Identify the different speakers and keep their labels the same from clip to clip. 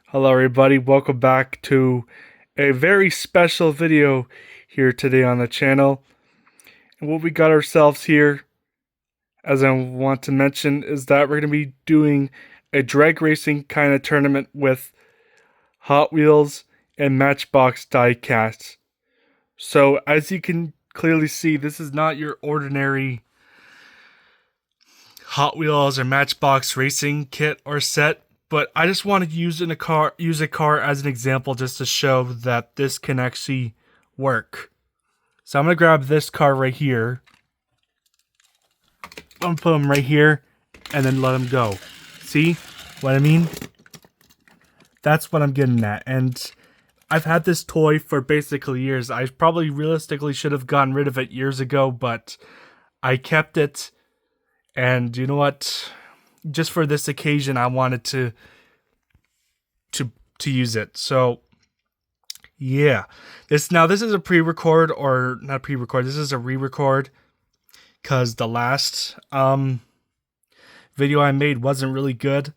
Speaker 1: Hello everybody, welcome back to a very special video here today on the channel. And what we got ourselves here, as I want to mention, is that we're going to be doing a drag racing kind of tournament with Hot Wheels and Matchbox diecasts. So as you can clearly see, this is not your ordinary Hot Wheels or Matchbox racing kit or set. But I just want to use a car as an example just to show that this can actually work. So I'm gonna grab this car right here. I'm gonna put him right here and then let him go. See what I mean? That's what I'm getting at. And I've had this toy for basically years. I probably realistically should have gotten rid of it years ago, but I kept it. And you know what? Just for this occasion, I wanted to use it. So yeah, this is a pre-record, or not pre-record. This is a re-record because the last video I made wasn't really good.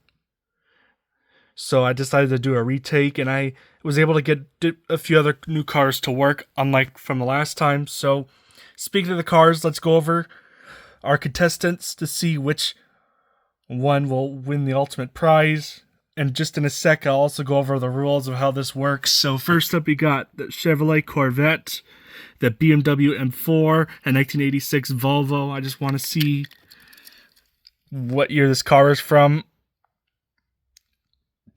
Speaker 1: So I decided to do a retake, and I was able to get a few other new cars to work, unlike from the last time. So speaking of the cars, let's go over our contestants to see which one will win the ultimate prize. And just in a sec, I'll also go over the rules of how this works. So first up, we got the Chevrolet Corvette, the BMW M4, a 1986 Volvo. I just want to see what year this car is from.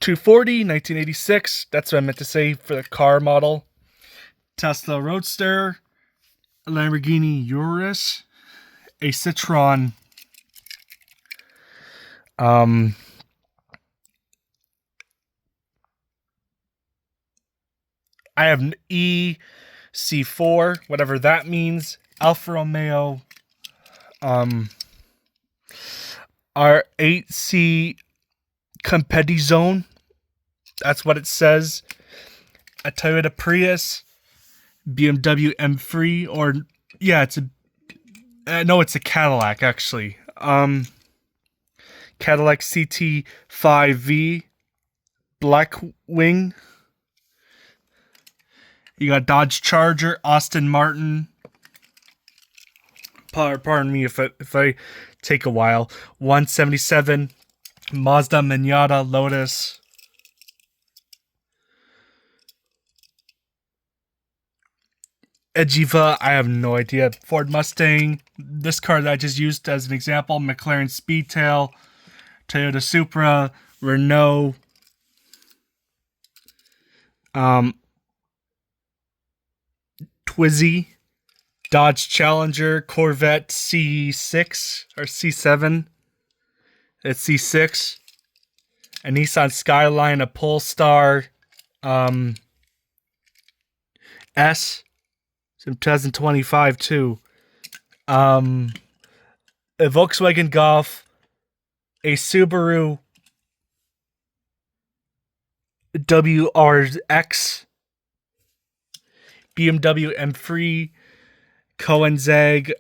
Speaker 1: 240, 1986. That's what I meant to say for the car model. Tesla Roadster, a Lamborghini Urus, a Citroen. I have an EC4, whatever that means. Alfa Romeo, R8C Competizione. That's what it says. A Toyota Prius, BMW M3, or yeah, it's it's a Cadillac actually. Cadillac CT5V, Blackwing. You got Dodge Charger, Austin Martin. Pardon me if I take a while. 177, Mazda Miata Lotus. Ejiva, I have no idea. Ford Mustang. This car that I just used as an example. McLaren Speedtail, Toyota Supra, Renault. Twizy, Dodge Challenger, Corvette C6 or C7. It's C6. A Nissan Skyline, a Polestar S. It's in 2025 too. A Volkswagen Golf, a Subaru WRX, BMW M3, Koenigsegg,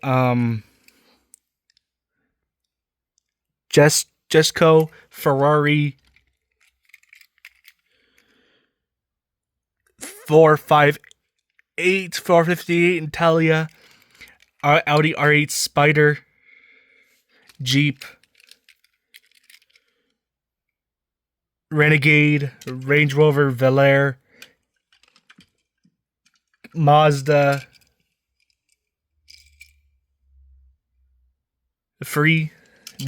Speaker 1: Jesco, Ferrari, 458 Italia, Audi R8 Spider, Jeep, Renegade, Range Rover Velar, Mazda, Free,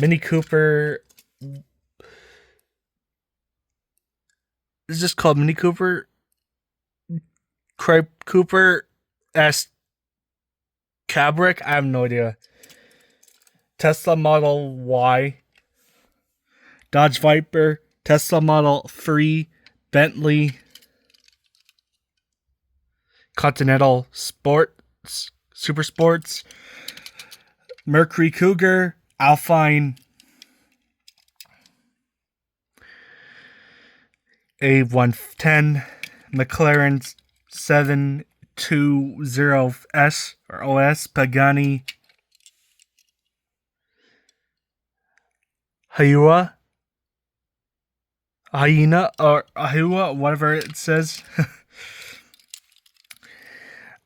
Speaker 1: Mini Cooper. Is this called Mini Cooper? Cooper S. Cabric? I have no idea. Tesla Model Y, Dodge Viper, Tesla Model 3, Bentley, Continental Sports, Super Sports, Mercury Cougar, Alpine, A110, McLaren 720S or OS, Pagani, Hayua, Hyena or Ahua, whatever it says.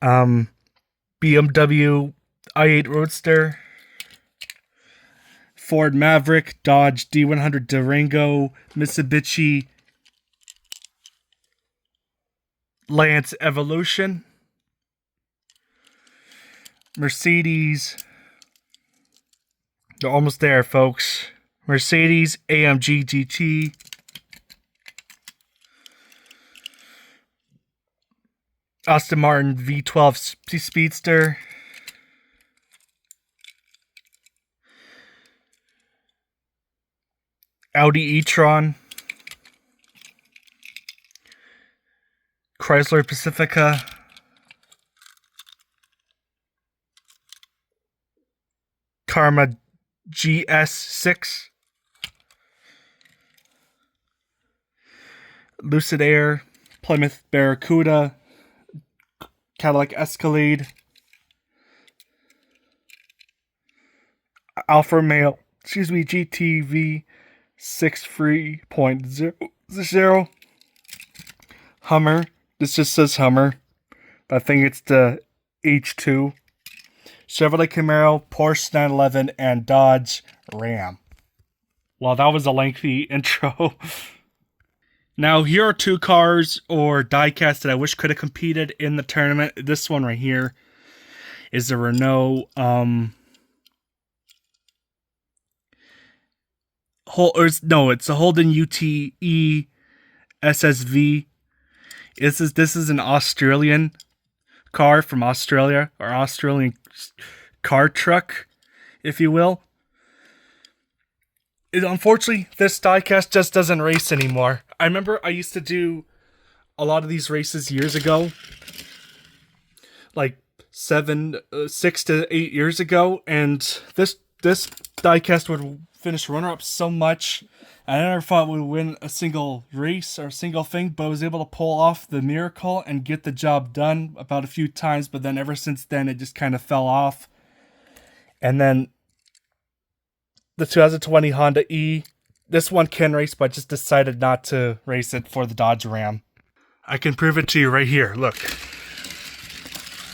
Speaker 1: BMW i8 Roadster, Ford Maverick, Dodge D100 Durango, Mitsubishi Lance Evolution, Mercedes. They're almost there, folks. Mercedes AMG GT, Aston Martin V12 Speedster, Audi e-tron, Chrysler Pacifica, Karma GS6, Lucid Air, Plymouth Barracuda, Cadillac Escalade, Alfa Romeo, GTV 6.0, Hummer. This just says Hummer, but I think it's the H2. Chevrolet Camaro, Porsche 911, and Dodge Ram. Well, that was a lengthy intro. Now, here are two cars or diecasts that I wish could have competed in the tournament. This one right here is a Renault it's a Holden UTE SSV. This is an Australian car from Australia, or Australian car truck, if you will. Unfortunately, this diecast just doesn't race anymore. I remember I used to do a lot of these races years ago, like 6 to 8 years ago, and this diecast would finish runner-up so much. I never thought we would win a single race or a single thing, but I was able to pull off the miracle and get the job done about a few times, but then ever since then, it just kind of fell off. And then the 2020 Honda E, this one can race, but I just decided not to race it for the Dodge Ram. I can prove it to you right here, look.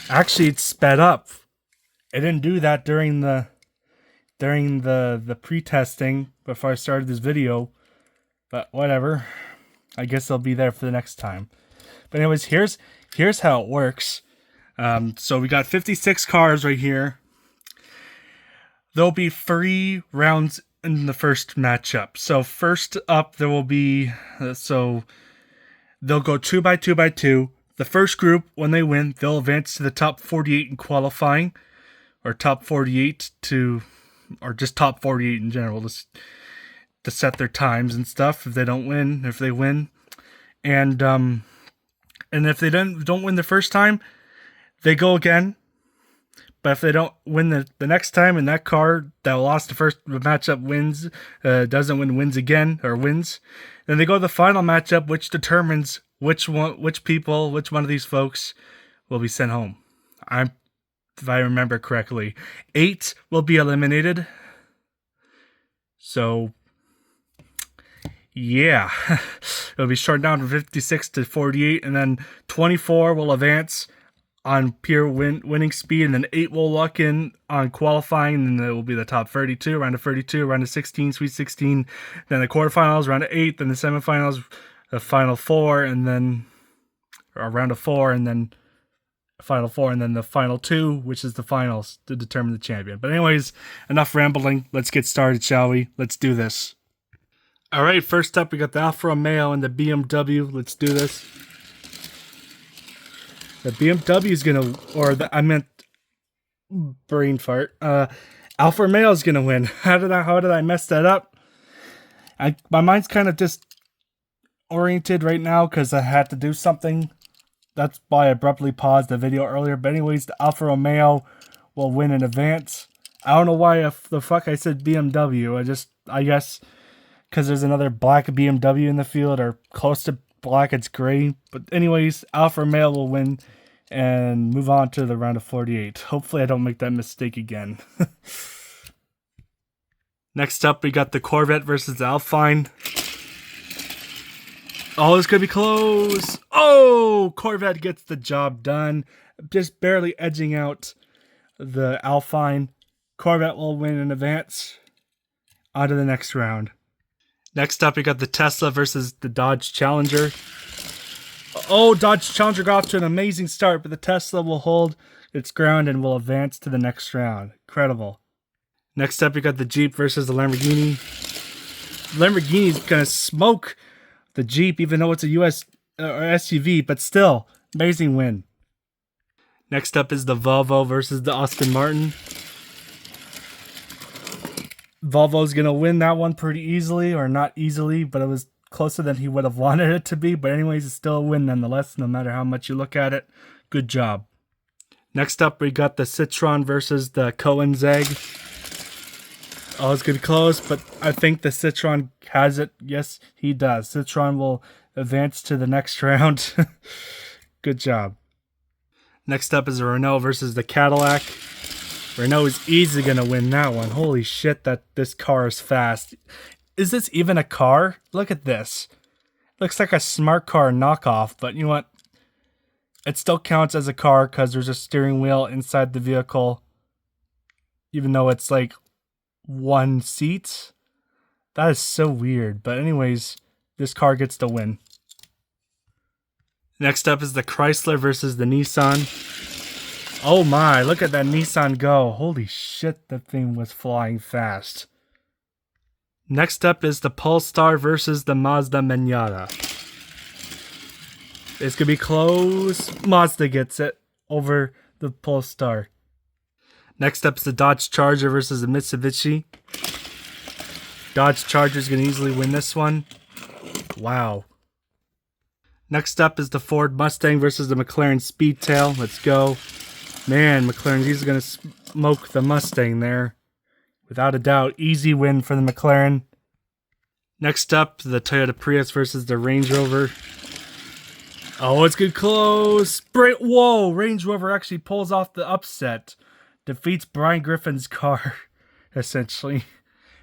Speaker 1: Actually, it's sped up. It didn't do that during the pre-testing before I started this video, but whatever. I guess they'll be there for the next time. But anyways, here's how it works. So we got 56 cars right here. There'll be 3 rounds in the first matchup. So first up, there will be they'll go 2 by 2 by 2. The first group, when they win, they'll advance to the top 48 in qualifying, or top 48 or just top 48 in general, just to set their times and stuff. If they don't win, if they win, and if they don't win the first time, they go again. But if they don't win the next time, and that car that lost the first matchup wins, doesn't win, wins again, or wins, then they go to the final matchup, which determines which one of these folks will be sent home. If I remember correctly, 8 will be eliminated. So, yeah, it'll be shortened down from 56 to 48, and then 24 will advance on pure winning speed, and then 8 will lock in on qualifying, and then it will be the top 32, round of 32, round of 16, Sweet 16, then the quarterfinals, round of 8, then the semifinals, the final 4, and then a round of 4, and then final 4, and then the final 2, which is the finals to determine the champion. But anyways, enough rambling. Let's get started, shall we? Let's do this. All right, first up, we got the Alfa Romeo and the BMW. Let's do this. The BMW is gonna, brain fart. Alfa Romeo is gonna win. How did I mess that up? My mind's kind of disoriented right now because I had to do something. That's why I abruptly paused the video earlier. But anyways, the Alfa Romeo will win in advance. I don't know why the fuck I said BMW. I guess because there's another black BMW in the field, or close to black, it's gray. But anyways, Alfa Romeo will win and move on to the round of 48. Hopefully I don't make that mistake again. Next up, we got the Corvette versus the Alpine. Oh, this could be close. Oh, Corvette gets the job done. Just barely edging out the Alpine. Corvette will win in advance. On to the next round. Next up, we got the Tesla versus the Dodge Challenger. Oh, Dodge Challenger got off to an amazing start, but the Tesla will hold its ground and will advance to the next round. Incredible. Next up, we got the Jeep versus the Lamborghini. Lamborghini's gonna smoke the Jeep, even though it's a US or SUV, but still, amazing win. Next up is the Volvo versus the Aston Martin. Volvo's gonna win that one pretty easily, or not easily, but it was closer than he would have wanted it to be. But anyways, it's still a win nonetheless, no matter how much you look at it. Good job. Next up, we got the Citroen versus the Koenigsegg. Oh, it's gonna be close, but I think the Citroen has it. Yes, he does. Citroen will advance to the next round. Good job. Next up is the Renault versus the Cadillac. Renault is easily gonna win that one. Holy shit, that this car is fast. Is this even a car? Look at this. Looks like a smart car knockoff, but you know what? It still counts as a car because there's a steering wheel inside the vehicle. Even though it's like one seat. That is so weird. But anyways, this car gets the win. Next up is the Chrysler versus the Nissan. Oh my, look at that Nissan go. Holy shit, that thing was flying fast. Next up is the Polestar versus the Mazda Miata. It's gonna be close. Mazda gets it over the Polestar. Next up is the Dodge Charger versus the Mitsubishi. Dodge Charger's gonna easily win this one. Wow. Next up is the Ford Mustang versus the McLaren Speedtail. Let's go. Man, McLaren's easily gonna smoke the Mustang there. Without a doubt, easy win for the McLaren. Next up, the Toyota Prius versus the Range Rover. Oh, it's good close. Whoa, Range Rover actually pulls off the upset. Defeats Brian Griffin's car, essentially.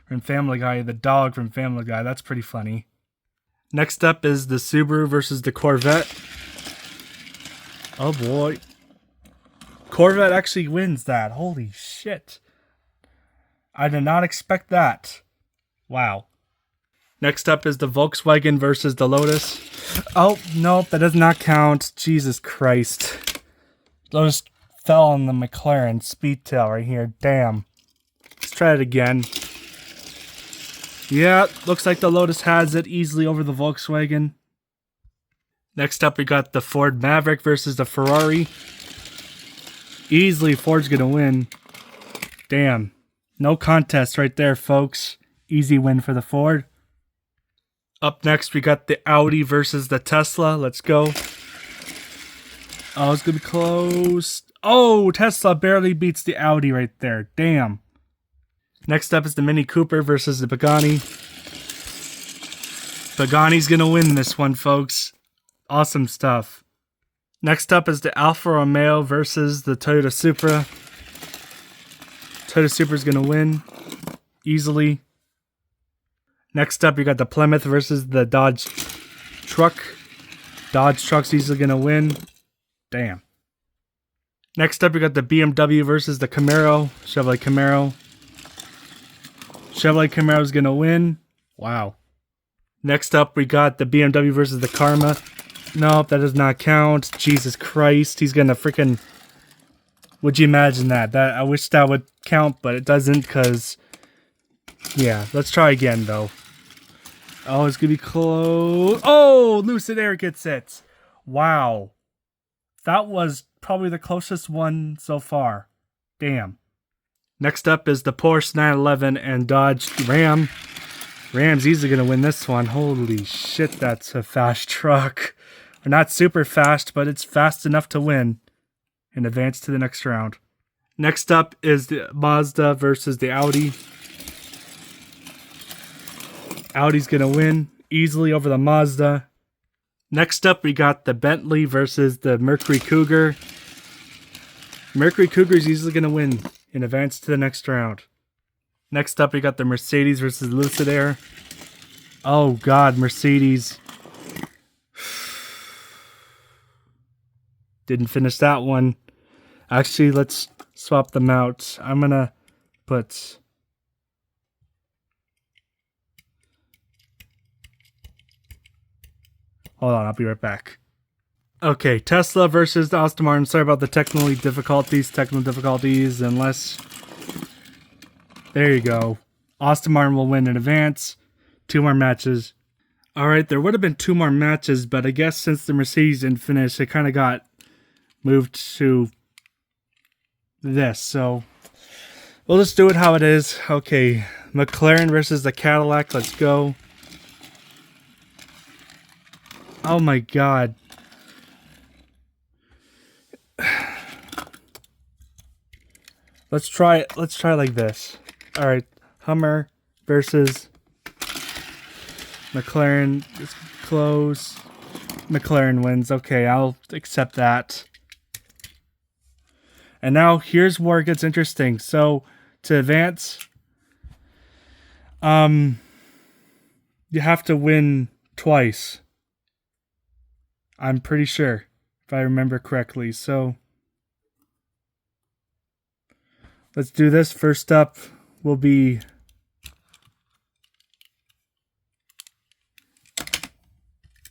Speaker 1: From Family Guy, the dog from Family Guy. That's pretty funny. Next up is the Subaru versus the Corvette. Oh boy. Corvette actually wins that. Holy shit. I did not expect that. Wow. Next up is the Volkswagen versus the Lotus. Oh, nope, that does not count. Jesus Christ. Lotus fell on the McLaren Speedtail right here. Damn. Let's try it again. Yeah, looks like the Lotus has it easily over the Volkswagen. Next up, we got the Ford Maverick versus the Ferrari. Easily, Ford's gonna win. Damn. No contest right there, folks. Easy win for the Ford. Up next, we got the Audi versus the Tesla. Let's go. Oh, it's gonna be close. Oh, Tesla barely beats the Audi right there. Damn. Next up is the Mini Cooper versus the Pagani. Pagani's gonna win this one, folks. Awesome stuff. Next up is the Alfa Romeo versus the Toyota Supra. Toyota Supra's gonna win easily. Next up, you got the Plymouth versus the Dodge Truck. Dodge Truck's easily gonna win. Damn. Next up, we got the BMW versus the Camaro. Chevrolet Camaro. Chevrolet Camaro's gonna win. Wow. Next up, we got the BMW versus the Karma. Nope, that does not count. Jesus Christ, he's gonna freaking... Would you imagine that? I wish that would count, but it doesn't, because... Yeah, let's try again, though. Oh, it's gonna be close. Oh, Lucid Air gets it. Wow. That was probably the closest one so far. Damn. Next up is the Porsche 911 and Dodge Ram. Ram's easily gonna win this one. Holy shit, that's a fast truck. Or not super fast, but it's fast enough to win and advance to the next round. Next up is the Mazda versus the Audi. Audi's gonna win easily over the Mazda. Next up, we got the Bentley versus the Mercury Cougar. Mercury Cougar's easily gonna win and advance to the next round. Next up, we got the Mercedes versus Lucid Air. Oh god, Mercedes. Didn't finish that one. Actually, let's swap them out. I'm gonna put... Hold on, I'll be right back. Okay, Tesla versus Aston Martin. Sorry about the technical difficulties, unless... There you go. Aston Martin will win in advance. 2 more matches. Alright, there would have been 2 more matches, but I guess since the Mercedes didn't finish, it kind of got moved to this. So, we'll just do it how it is. Okay, McLaren versus the Cadillac. Let's go. Oh my god. Let's try like this. Alright, Hummer versus McLaren. It's close. McLaren wins. Okay, I'll accept that. And now here's where it gets interesting. So to advance, you have to win twice. I'm pretty sure, if I remember correctly. So let's do this. First up will be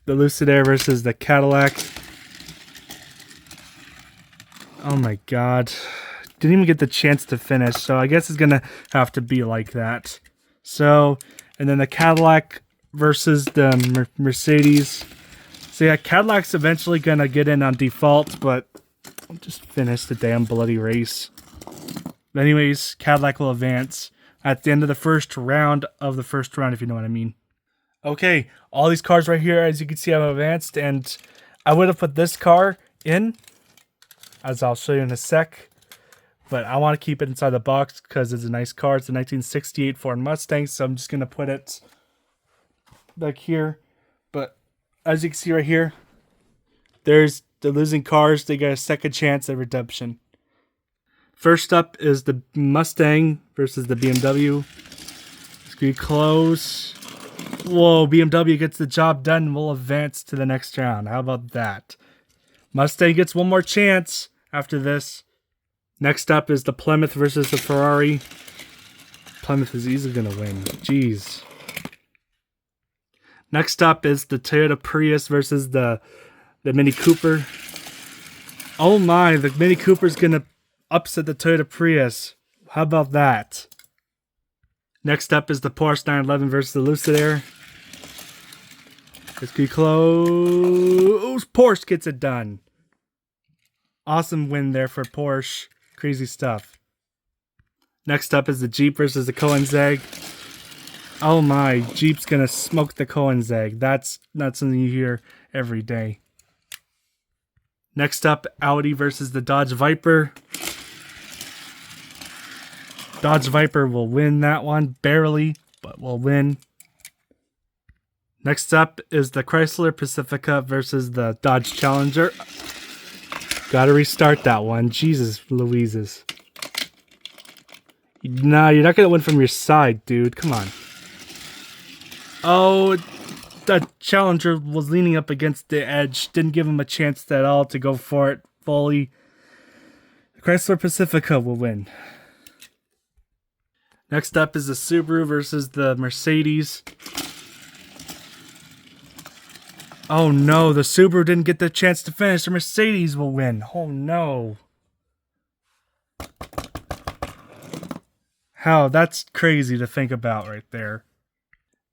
Speaker 1: the Lucid Air versus the Cadillac. Oh my god. Didn't even get the chance to finish, so I guess it's gonna have to be like that. So, and then the Cadillac versus the Mercedes. So yeah, Cadillac's eventually gonna get in on default, but I'll just finish the damn bloody race. But anyways, Cadillac will advance at the end of the first round, if you know what I mean. Okay, all these cars right here, as you can see, I've advanced, and I would have put this car in, as I'll show you in a sec, but I want to keep it inside the box because it's a nice car. It's a 1968 Ford Mustang, so I'm just going to put it back here. But as you can see right here, there's the losing cars. They get a second chance at redemption. First up is the Mustang versus the BMW. It's going to be close. Whoa, BMW gets the job done and will advance to the next round. How about that? Mustang gets one more chance after this. Next up is the Plymouth versus the Ferrari. Plymouth is easily going to win. Jeez. Next up is the Toyota Prius versus the Mini Cooper. Oh my, the Mini Cooper is going to upset the Toyota Prius. How about that? Next up is the Porsche 911 versus the Lucid Air. It's going to be close. Porsche gets it done. Awesome win there for Porsche. Crazy stuff. Next up is the Jeep versus the Koenigsegg. Oh my, Jeep's going to smoke the Koenigsegg. That's not something you hear every day. Next up, Audi versus the Dodge Viper. Dodge Viper will win that one, barely, but will win. Next up is the Chrysler Pacifica versus the Dodge Challenger. Gotta restart that one. Jesus Louises. Nah, you're not gonna win from your side, dude. Come on. Oh, the Challenger was leaning up against the edge. Didn't give him a chance at all to go for it fully. The Chrysler Pacifica will win. Next up is the Subaru versus the Mercedes. Oh no, the Subaru didn't get the chance to finish. The Mercedes will win. Oh no. How? That's crazy to think about right there.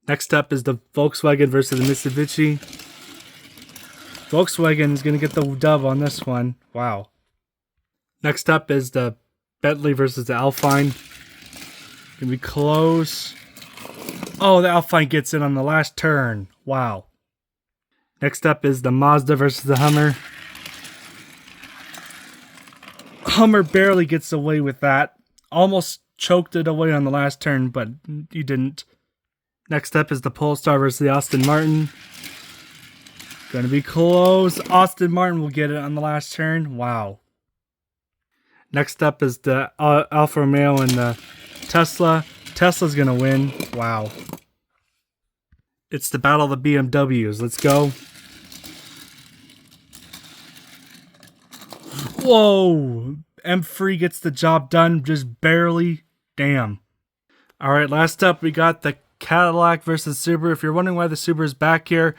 Speaker 1: Next up is the Volkswagen versus the Mitsubishi. Volkswagen is going to get the dub on this one. Wow. Next up is the Bentley versus the Alpine. Gonna be close. Oh, the Alpine gets in on the last turn. Wow. Next up is the Mazda versus the Hummer. Hummer barely gets away with that. Almost choked it away on the last turn, but he didn't. Next up is the Polestar versus the Aston Martin. Gonna be close. Aston Martin will get it on the last turn. Wow. Next up is the Alfa Romeo and the Tesla. Tesla's gonna win. Wow. It's the battle of the BMWs. Let's go. Whoa! M3 gets the job done, just barely. Damn. Alright, last up we got the Cadillac versus Subaru. If you're wondering why the Subaru is back here,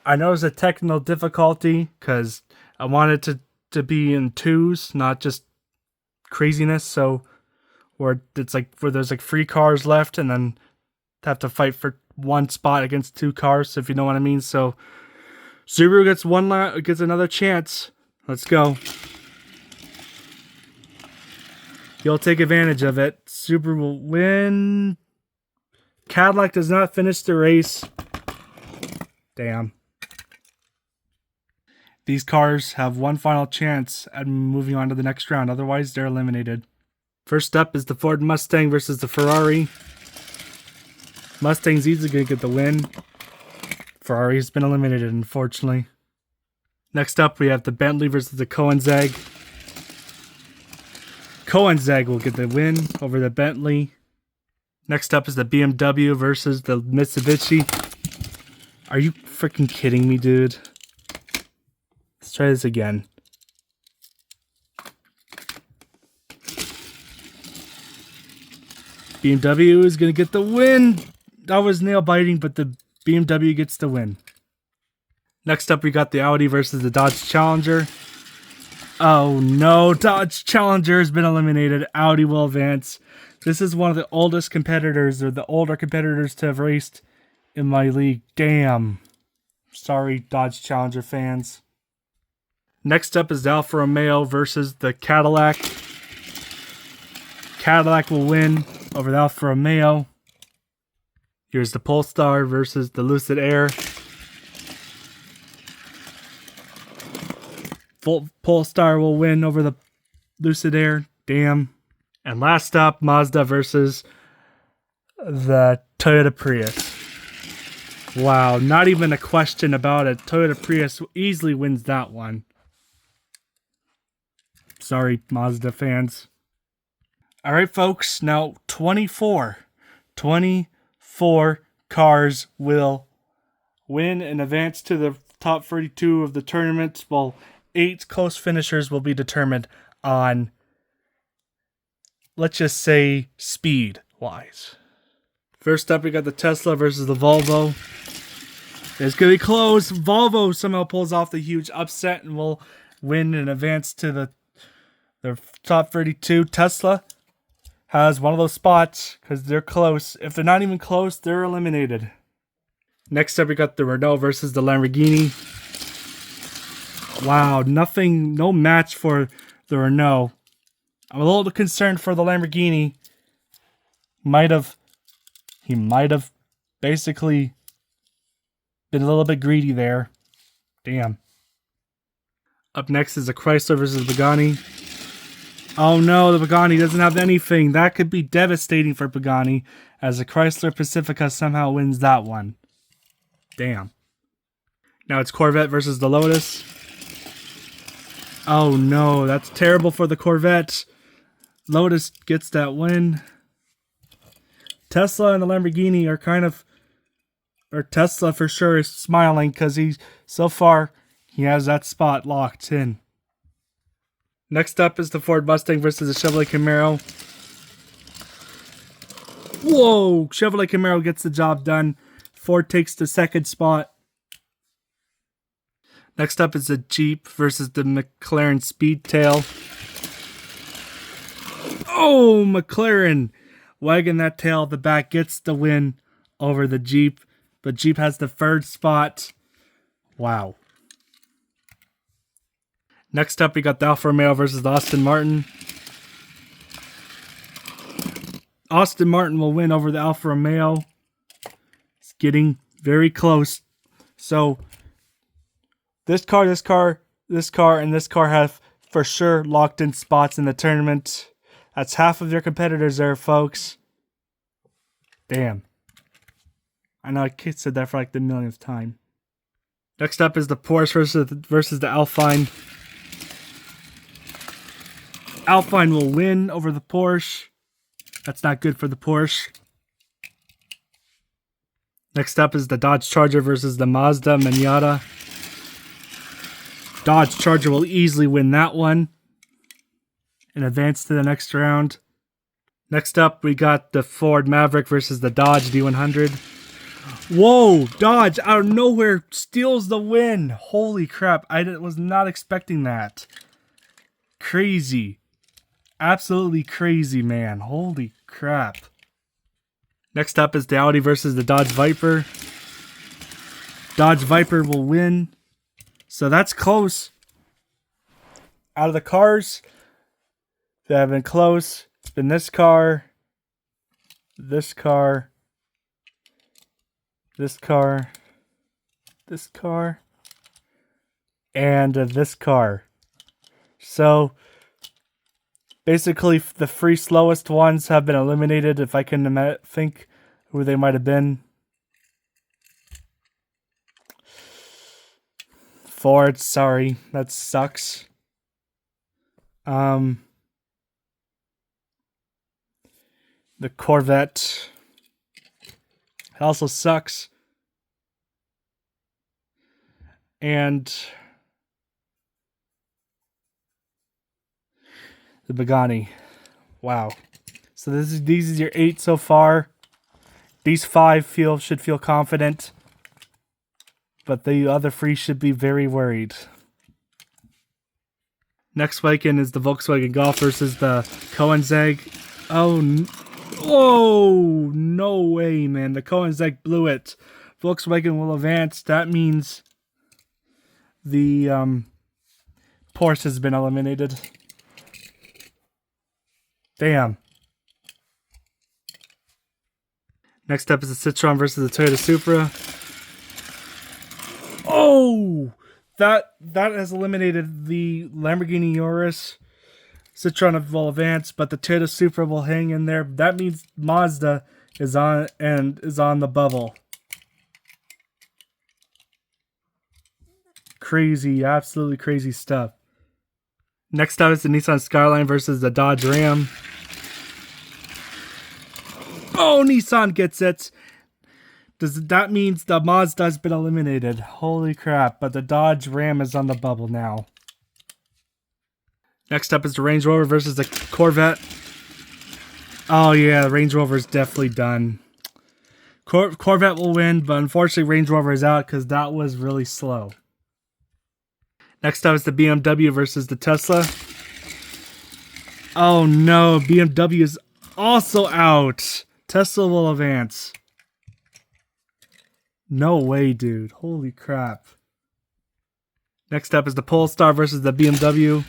Speaker 1: I know there's a technical difficulty because I wanted it to be in twos, not just craziness. So where it's like where there's like 3 cars left and then have to fight for one spot against 2 cars, if you know what I mean. So Subaru gets another chance. Let's go. He'll take advantage of it. Subaru will win. Cadillac does not finish the race. Damn. These cars have one final chance at moving on to the next round. Otherwise, they're eliminated. First up is the Ford Mustang versus the Ferrari. Mustang's easily going to get the win. Ferrari's been eliminated, unfortunately. Next up, we have the Bentley versus the Koenigsegg. Koenigsegg will get the win over the Bentley. Next up is the BMW versus the Mitsubishi. Are you freaking kidding me, dude? Let's try this again. BMW is going to get the win. That was nail biting, but the BMW gets the win. Next up, we got the Audi versus the Dodge Challenger. Oh no, Dodge Challenger has been eliminated. Audi will advance. This is one of the oldest competitors, or the older competitors to have raced in my league. Damn. Sorry, Dodge Challenger fans. Next up is the Alfa Romeo versus the Cadillac. Cadillac will win over the Alfa Romeo. Here's the Polestar versus the Lucid Air. Polestar will win over the Lucid Air. Damn. And last up, Mazda versus the Toyota Prius. Wow, not even a question about it. Toyota Prius easily wins that one. Sorry, Mazda fans. Alright, folks. Now, 24 cars will win and advance to the top 32 of the tournament. Well, 8 close finishers will be determined on, let's just say, speed-wise. First up, we got the Tesla versus the Volvo. It's going to be close. Volvo somehow pulls off the huge upset and will win and advance to the top 32. Tesla has one of those spots because they're close. If they're not even close, they're eliminated. Next up, we got the Renault versus the Lamborghini. Wow, no match for the Renault. I'm a little concerned for the Lamborghini. He might have basically been a little bit greedy there. Damn. Up next is the Chrysler versus Pagani. Oh no, the Pagani doesn't have anything. That could be devastating for Pagani, as the Chrysler Pacifica somehow wins that one. Damn. Now it's Corvette versus the Lotus. Oh no, that's terrible for the Corvette. Lotus gets that win. Tesla and the Lamborghini are Tesla for sure is smiling because so far he has that spot locked in. Next up is the Ford Mustang versus the Chevrolet Camaro. Whoa! Chevrolet Camaro gets the job done. Ford takes the second spot. Next up is the Jeep versus the McLaren Speedtail. Oh, McLaren wagging that tail at the back gets the win over the Jeep. The Jeep has the third spot. Wow. Next up, we got the Alfa Romeo versus the Aston Martin. Aston Martin will win over the Alfa Romeo. It's getting very close. So, this car, and this car have for sure locked in spots in the tournament. That's half of their competitors there, folks. Damn. I know I said that for like the millionth time. Next up is the Porsche versus the Alpine. Alpine will win over the Porsche. That's not good for the Porsche. Next up is the Dodge Charger versus the Mazda Miata. Dodge Charger will easily win that one. and advance to the next round. Next up, we got the Ford Maverick versus the Dodge D100. Whoa, Dodge out of nowhere steals the win. Holy crap, I was not expecting that. Crazy. Absolutely crazy, man. Holy crap. Next up is the Audi versus the Dodge Viper. Dodge Viper will win. So that's close. Out of the cars that have been close, it's been this car, this car, this car, this car, and this car. So basically the three slowest ones have been eliminated. If I can think who they might have been. Ford, sorry, that sucks. The Corvette, it also sucks. And the Pagani. Wow. So these are your 8 so far. These 5 should feel confident. But the other 3 should be very worried. Next weekend is the Volkswagen Golf versus the Koenigsegg. Oh, no way, man. The Koenigsegg blew it. Volkswagen will advance. That means the Porsche has been eliminated. Damn. Next up is the Citroen versus the Toyota Supra. Oh! That has eliminated the Lamborghini Urus. Citroen will advance, but the Toyota Supra will hang in there. That means Mazda is on the bubble. Crazy, absolutely crazy stuff. Next up is the Nissan Skyline versus the Dodge Ram. Oh, Nissan gets it. That means the Mazda has been eliminated. Holy crap, but the Dodge Ram is on the bubble now. Next up is the Range Rover versus the Corvette. Oh yeah, the Range Rover is definitely done. Corvette will win, but unfortunately Range Rover is out because that was really slow. Next up is the BMW versus the Tesla. Oh no, BMW is also out. Tesla will advance. No way, dude. Holy crap. Next up is the Polestar versus the BMW.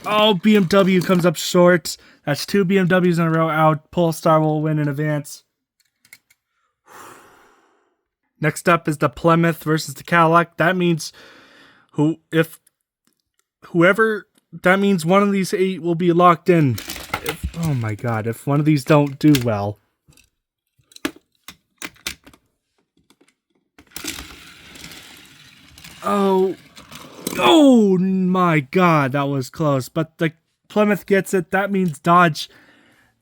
Speaker 1: Oh, BMW comes up short. That's 2 BMWs in a row out. Polestar will win in advance. Next up is the Plymouth versus the Cadillac. That means that means one of these 8 will be locked in. Oh my god, if one of these don't do well. Oh my god, that was close. But the Plymouth gets it. That means Dodge.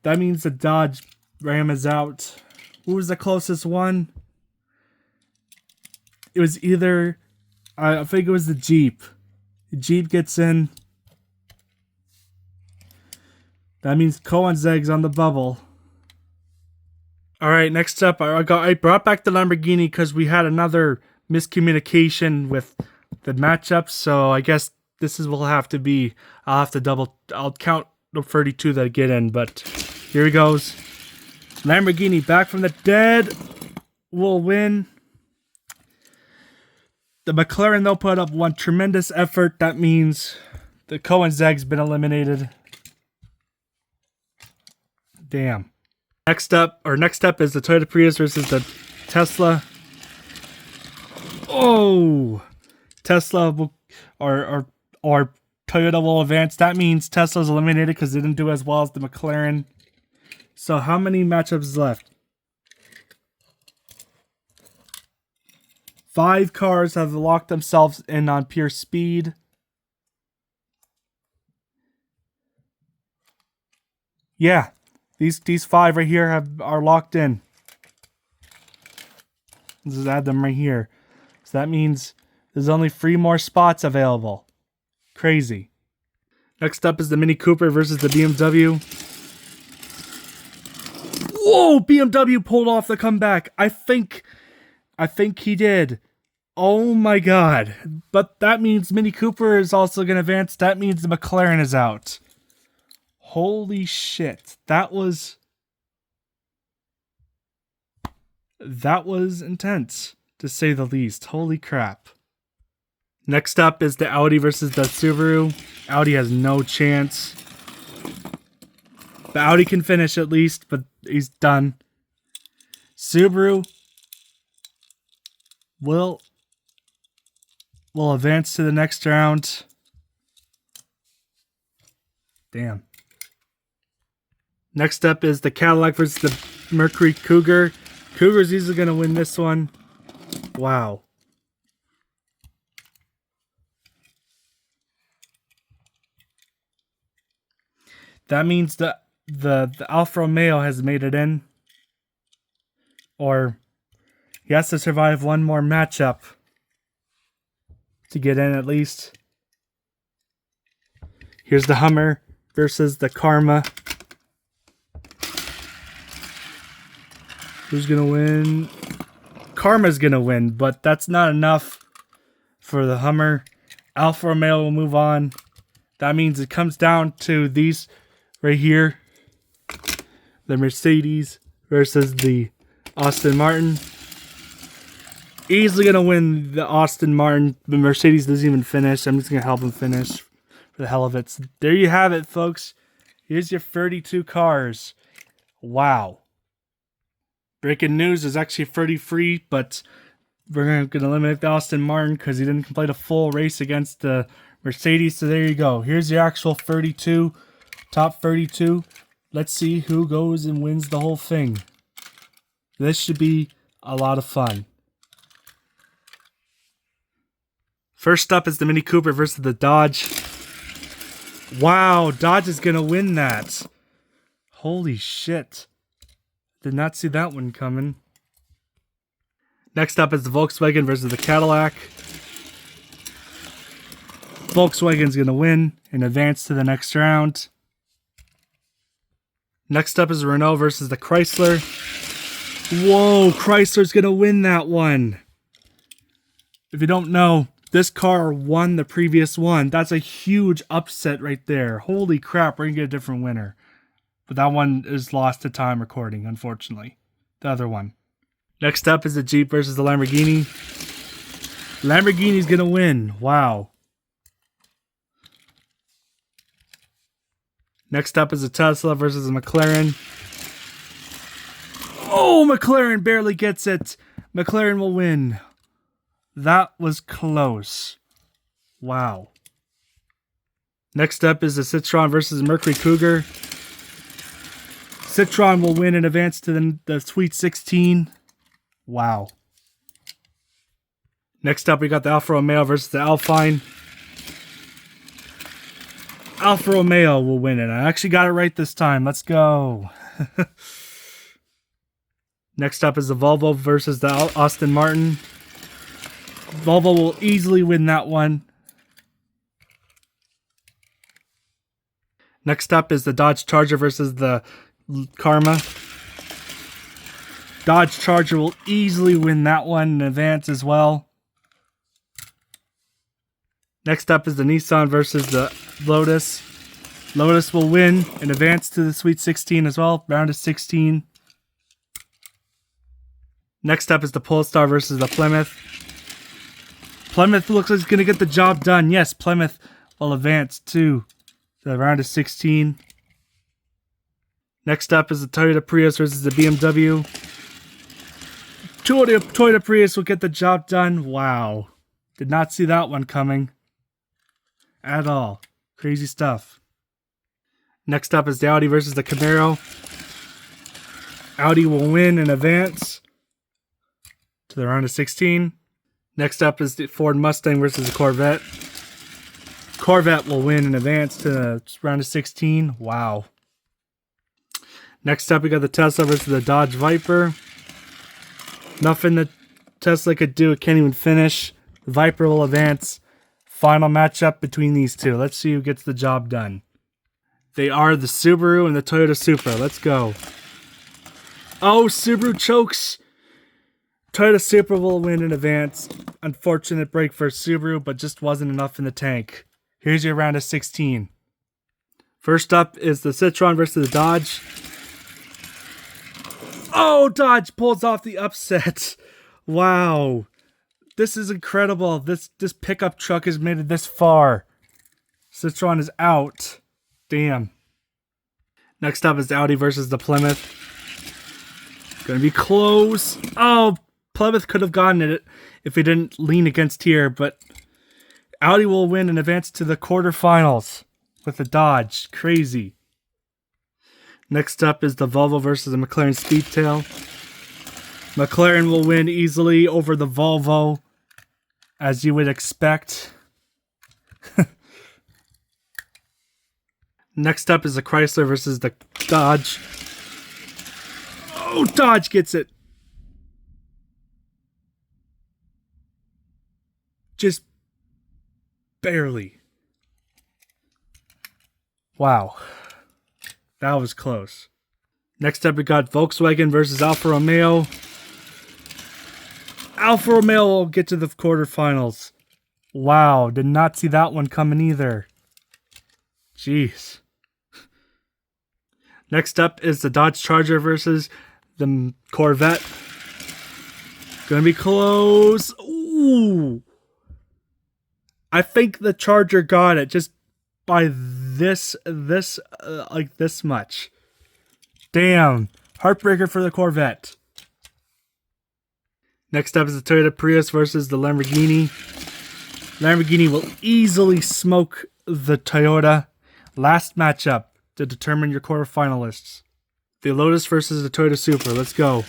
Speaker 1: That means the Dodge Ram is out. Who was the closest one? It was either, I think it was the Jeep. The Jeep gets in. That means Koenigsegg's on the bubble. Alright, next up, I brought back the Lamborghini because we had another miscommunication with the matchups, so I guess will have to be, I'll count the 32 that get in, but here he goes. Lamborghini back from the dead will win. The McLaren, they'll put up one tremendous effort. That means the Koenigsegg's been eliminated. Damn. Next up is the Toyota Prius versus the Tesla. Oh, Tesla will, or Toyota will advance. That means Tesla's eliminated because they didn't do as well as the McLaren. So how many matchups left? 5 cars have locked themselves in on pure speed. Yeah, these 5 right here are locked in. Let's just add them right here. So that means there's only 3 more spots available. Crazy. Next up is the Mini Cooper versus the BMW. Whoa, BMW pulled off the comeback. I think he did. Oh my god. But that means Mini Cooper is also going to advance. That means the McLaren is out. Holy shit. That was intense, to say the least. Holy crap. Next up is the Audi versus the Subaru. Audi has no chance. The Audi can finish at least, but he's done. Subaru will advance to the next round. Damn. Next up is the Cadillac versus the Mercury Cougar. Cougar's easily going to win this one. Wow. That means that the Alfa Romeo has made it in. Or he has to survive one more matchup to get in at least. Here's the Hummer versus the Karma. Who's going to win? Karma's going to win, but that's not enough for the Hummer. Alfa Romeo will move on. That means it comes down to these right here. The Mercedes versus the Aston Martin. Easily going to win the Aston Martin. The Mercedes doesn't even finish. I'm just going to help him finish for the hell of it. So there you have it, folks. Here's your 32 cars. Wow. Breaking news is actually 33, but we're going to eliminate the Aston Martin because he didn't complete a full race against the Mercedes. So there you go. Here's your actual 32. Top 32. Let's see who goes and wins the whole thing. This should be a lot of fun. First up is the Mini Cooper versus the Dodge. Wow, Dodge is going to win that. Holy shit. Did not see that one coming. Next up is the Volkswagen versus the Cadillac. Volkswagen's going to win and advance to the next round. Next up is Renault versus the Chrysler. Whoa, Chrysler's going to win that one. If you don't know, this car won the previous one. That's a huge upset right there. Holy crap, we're going to get a different winner. But that one is lost to time recording, unfortunately. The other one. Next up is the Jeep versus the Lamborghini. Lamborghini's going to win. Wow. Next up is a Tesla versus a McLaren. Oh, McLaren barely gets it. McLaren will win. That was close. Wow. Next up is the Citroen versus Mercury Cougar. Citroen will win and advance to the Sweet 16. Wow. Next up, we got the Alfa Romeo versus the Alpine. Alfa Romeo will win it. I actually got it right this time. Let's go. Next up is the Volvo versus the Aston Martin. Volvo will easily win that one. Next up is the Dodge Charger versus the Karma. Dodge Charger will easily win that one in advance as well. Next up is the Nissan versus the Lotus. Lotus will win and advance to the Sweet 16 as well, round of 16. Next up is the Polestar versus the Plymouth. Plymouth looks like it's going to get the job done. Yes, Plymouth will advance to the round of 16. Next up is the Toyota Prius versus the BMW. Toyota Prius will get the job done. Wow. Did not see that one coming. At all. Crazy stuff. Next up is the Audi versus the Camaro. Audi will win and advance to the round of 16. Next up is the Ford Mustang versus the Corvette. Corvette will win and advance to the round of 16. Wow. Next up, we got the Tesla versus the Dodge Viper. Nothing that Tesla could do. It can't even finish. The Viper will advance Final matchup between these two. Let's see who gets the job done. They are the Subaru and the Toyota Supra. Let's go. Oh, Subaru chokes. Toyota Supra will win in advance. Unfortunate break for Subaru, but just wasn't enough in the tank. Here's your round of 16. First up is the Citroen versus the Dodge. Oh, Dodge pulls off the upset. Wow. This is incredible. This pickup truck has made it this far. Citroen is out. Damn. Next up is the Audi versus the Plymouth. Gonna be close. Oh, Plymouth could have gotten it if he didn't lean against here, but Audi will win and advance to the quarterfinals with the Dodge. Crazy. Next up is the Volvo versus the McLaren Speedtail. McLaren will win easily over the Volvo, as you would expect. Next up is the Chrysler versus the Dodge. Oh, Dodge gets it. Just barely. Wow. That was close. Next up, we got Volkswagen versus Alfa Romeo. Alfa Romeo will get to the quarterfinals. Wow, did not see that one coming either. Jeez. Next up is the Dodge Charger versus the Corvette. Gonna be close. Ooh. I think the Charger got it just by this much. Damn. Heartbreaker for the Corvette. Next up is the Toyota Prius versus the Lamborghini. Lamborghini will easily smoke the Toyota. Last matchup to determine your quarterfinalists. The Lotus versus the Toyota Supra. Let's go.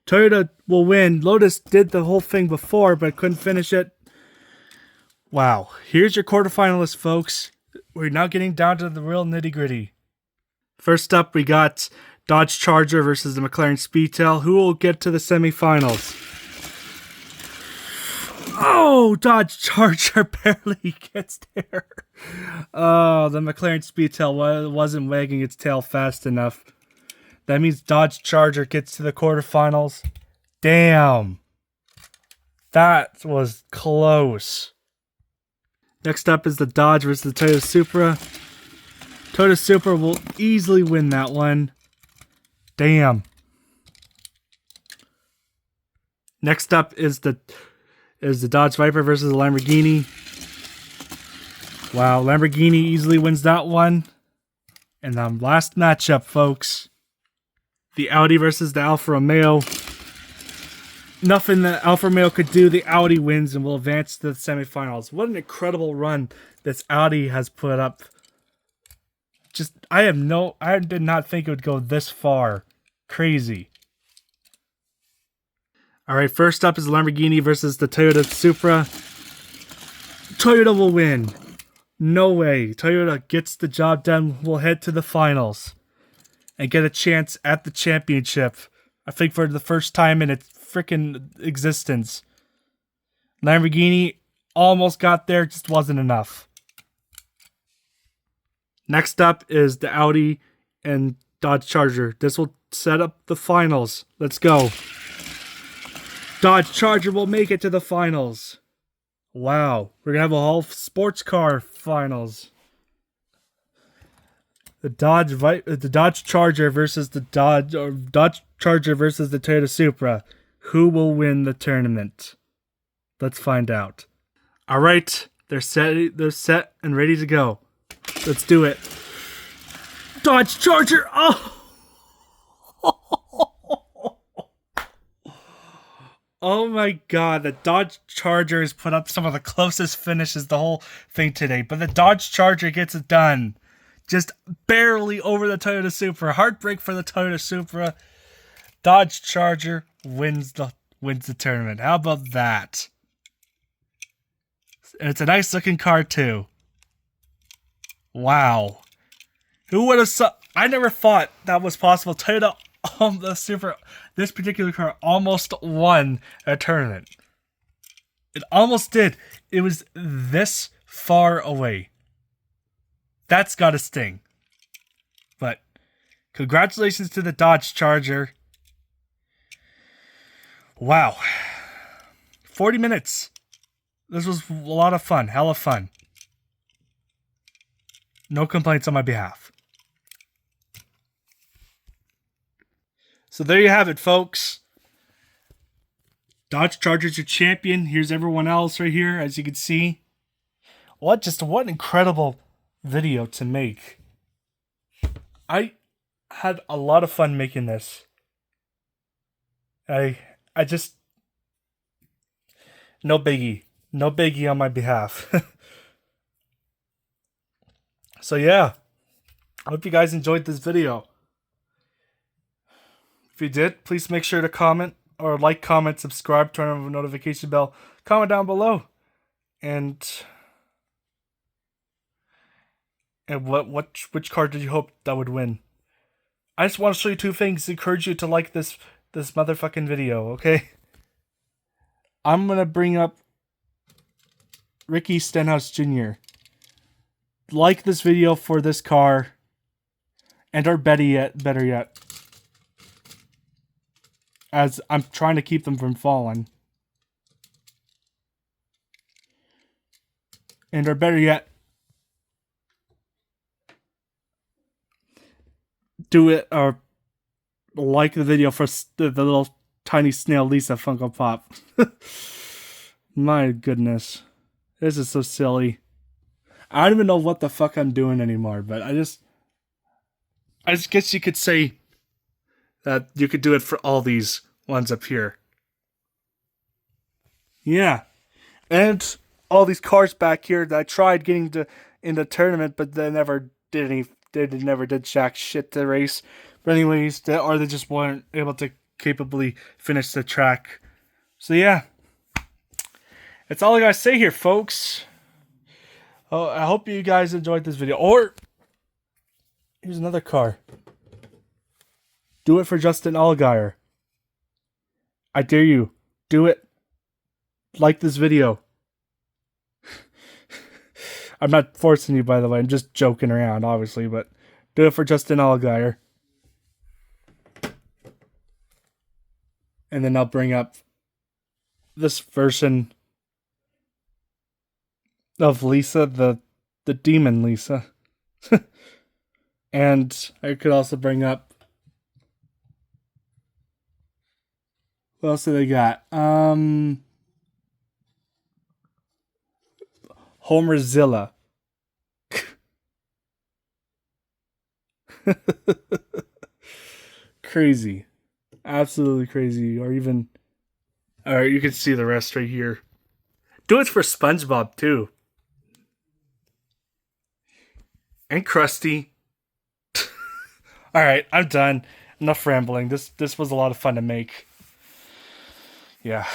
Speaker 1: Toyota will win. Lotus did the whole thing before, but couldn't finish it. Wow. Here's your quarterfinalists, folks. We're now getting down to the real nitty-gritty. First up, we got Dodge Charger versus the McLaren Speedtail. Who will get to the semifinals? Oh, Dodge Charger barely gets there. Oh, the McLaren Speedtail wasn't wagging its tail fast enough. That means Dodge Charger gets to the quarterfinals. Damn. That was close. Next up is the Dodge versus the Toyota Supra. Toyota Supra will easily win that one. Damn. Next up is the Dodge Viper versus the Lamborghini. Wow, Lamborghini easily wins that one. And the last matchup, folks. The Audi versus the Alfa Romeo. Nothing that Alfa Romeo could do, the Audi wins and will advance to the semifinals. What an incredible run this Audi has put up. I did not think it would go this far. Crazy. Alright, first up is the Lamborghini versus the Toyota Supra. Toyota will win. No way. Toyota gets the job done. Will head to the finals and get a chance at the championship. I think for the first time in its freaking existence. Lamborghini almost got there, just wasn't enough. Next up is the Audi and Dodge Charger. This will set up the finals. Let's go. Dodge Charger will make it to the finals. Wow. We're going to have a whole sports car finals. The Dodge Charger versus the Dodge Charger versus the Toyota Supra. Who will win the tournament? Let's find out. All right, they're set and ready to go. Let's do it. Dodge Charger. Oh. Oh my god, the Dodge Charger has put up some of the closest finishes the whole thing today, but the Dodge Charger gets it done. Just barely over the Toyota Supra. Heartbreak for the Toyota Supra. Dodge Charger wins the tournament. How about that? And it's a nice looking car too. Wow. Who would have I never thought that was possible. Toyota, the Supra, this particular car almost won a tournament. It almost did. It was this far away. That's gotta sting. But congratulations to the Dodge Charger. Wow. 40 minutes. This was a lot of fun. Hella fun. No complaints on my behalf. So there you have it, folks. Dodge Charger's your champion. Here's everyone else right here, as you can see. What an incredible video to make. I had a lot of fun making this. I just... No biggie. No biggie on my behalf. So yeah. I hope you guys enjoyed this video. If you did, please make sure to comment or like, comment, subscribe, turn on the notification bell, comment down below. And which card did you hope that would win? I just want to show you two things, encourage you to like this motherfucking video, okay? I'm gonna bring up Ricky Stenhouse Jr. Like this video for this car, and or better yet, as I'm trying to keep them from falling. And or better yet, do it or like the video for the little tiny snail Lisa Funko Pop. My goodness. This is so silly. I don't even know what the fuck I'm doing anymore, but I just guess you could say that you could do it for all these ones up here. Yeah. And all these cars back here that I tried getting in the tournament, but they never did never did jack shit to race. But anyways, they just weren't able to capably finish the track. So yeah. That's all I gotta say here, folks. Oh, I hope you guys enjoyed this video. Or here's another car. Do it for Justin Allgaier. I dare you. Do it. Like this video. I'm not forcing you, by the way. I'm just joking around, obviously, but do it for Justin Allgaier. And then I'll bring up this version of Lisa, the demon Lisa. And I could also bring up, what else do they got? Homerzilla. Crazy. Absolutely crazy. Or even... Alright, you can see the rest right here. Do it for SpongeBob, too. And Krusty. Alright, I'm done. Enough rambling. This was a lot of fun to make. Yeah.